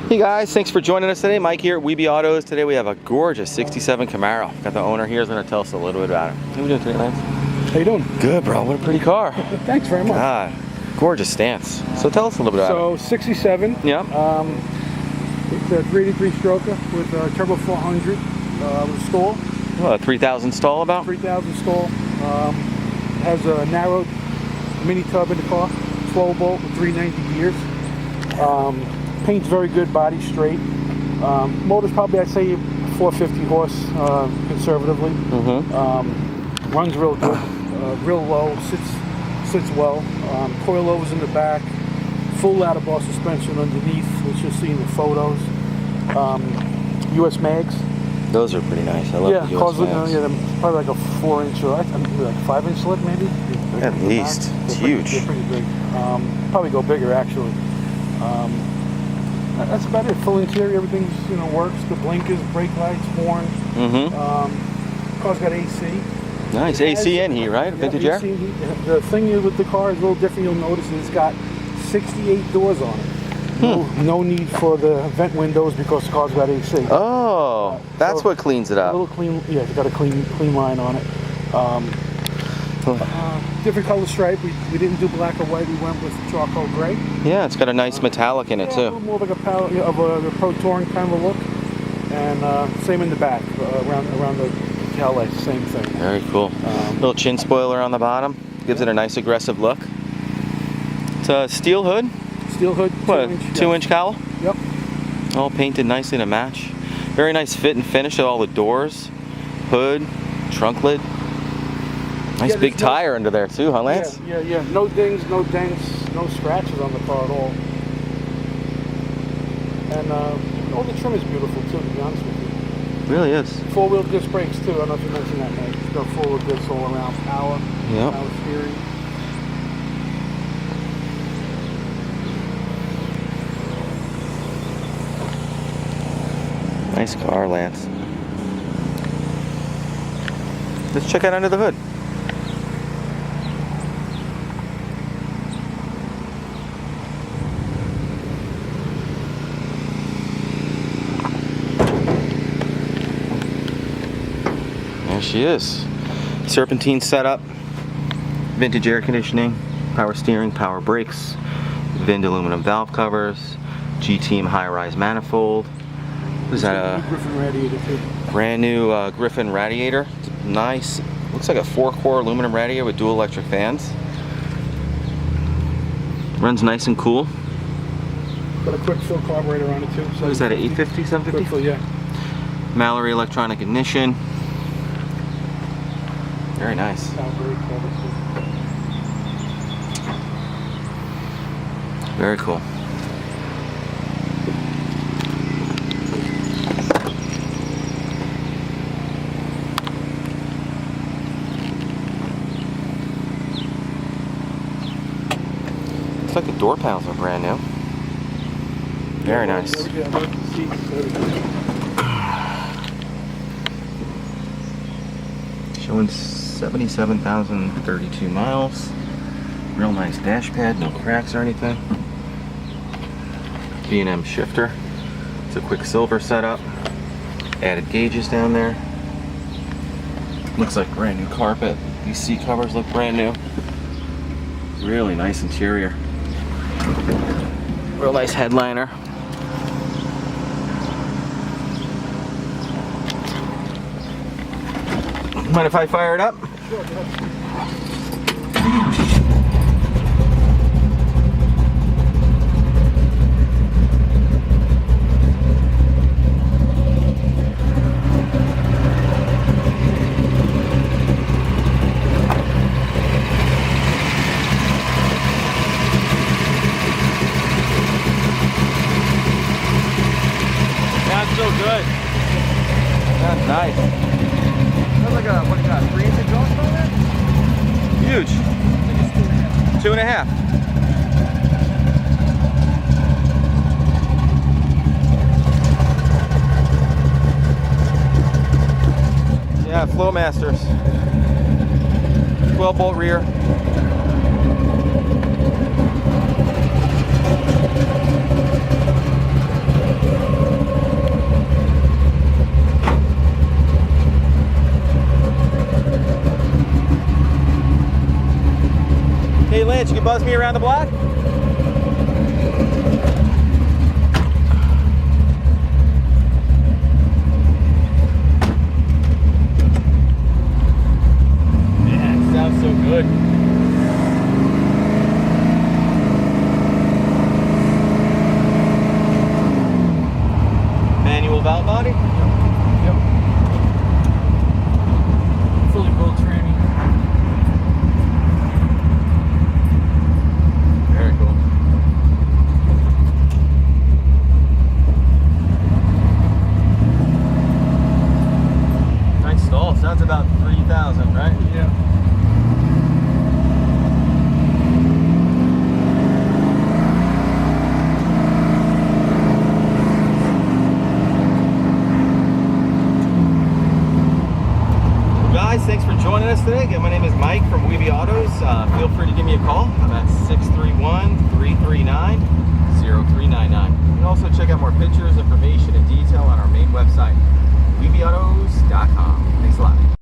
Hey guys, thanks for joining us today. Mike here at WeBe Autos. Today we have a gorgeous 67 Camaro. Got the owner here, is going to tell us a little bit about it. How are we doing today, Lance? How you doing? Good, bro. What a pretty car. Thanks very much. God, gorgeous stance. So tell us a little bit about it. So 67. Yeah. It's a 383 stroker with a turbo 400 with stall. Well, 3,000 stall about? 3,000 stall. Has a narrow mini tub in the car. 12 bolt with 390 gears. Paint's very good, body straight. Motor's probably, I'd say, 450 horse conservatively. Runs real good, real low, sits well. Coil-Overs in the back, full ladder bar suspension underneath, which you'll see in the photos. US mags. Those are pretty nice. I love the US mags. Yeah, probably like a 4-inch or like 5-inch lip maybe. At least. It's huge. They're pretty big. Probably go bigger actually. That's about it. Full interior, everything's works. The blinkers, brake lights, horn. Car's got AC. Nice AC and heat, right? Vintage air. The thing with the car is a little different. You'll notice it's got 68 doors on it. No need for the vent windows because the car's got AC. Oh, that's so what cleans it up. A little clean. Yeah, it's got a clean line on it. Different color stripe. We didn't do black or white. We went with charcoal gray. Yeah, it's got a nice metallic in it too. A little more like a Pro Touring kind of a look. And same in the back, around the tail lights, same thing. Very cool. Little chin spoiler on the bottom. Gives it a nice aggressive look. It's a steel hood. Steel hood. What, 2-inch cowl? Yep. All painted nicely to match. Very nice fit and finish of all the doors, hood, trunk lid. Nice big tire under there too, huh, Lance? Yeah. No dings, no dents, no scratches on the car at all. And all the trim is beautiful too, to be honest with you. It really is. 4-wheel disc brakes too. I don't know if you mentioned that, mate. It's got 4-wheel discs all around. Power. Yep. Power steering. Nice car, Lance. Let's check out under the hood. There she is. Serpentine setup, vintage air conditioning, power steering, power brakes, Vind aluminum valve covers, G-Team high-rise manifold. Is that a Griffin radiator too? Brand new Griffin radiator? Nice. Looks like a 4-core aluminum radiator with dual electric fans. Runs nice and cool. Got a quick fill carburetor on it too. So What is that, an 850, 750? quick fill, yeah. Mallory electronic ignition. Very nice. Very cool. Looks like the door panels are brand new. Very nice. Showing 77,032 miles. Real nice dash pad, no cracks or anything. B&M shifter. It's a quick silver setup. Added gauges down there. Looks like brand new carpet. These seat covers look brand new. Really nice interior. Real nice headliner. Mind if I fire it up? Sure, go ahead. Sounds so good. That's nice. That's like a, what do you got, 3-inch exhaust on that? Huge. 2.5. Yeah, Flowmasters. 12-bolt rear. chance you can buzz me around the block? Man, it sounds so good. Manual valve body? Yep. Fully built tranny. Very cool. Nice stall. Sounds about 3,000, right? Yeah. Guys, thanks for joining us today. Again, my name is Mike from WeBe Autos. Feel free to give me a call. I'm at 631-339-0399. You can also check out more pictures, information, and detail on our main website, WeBeAutos.com. Thanks a lot.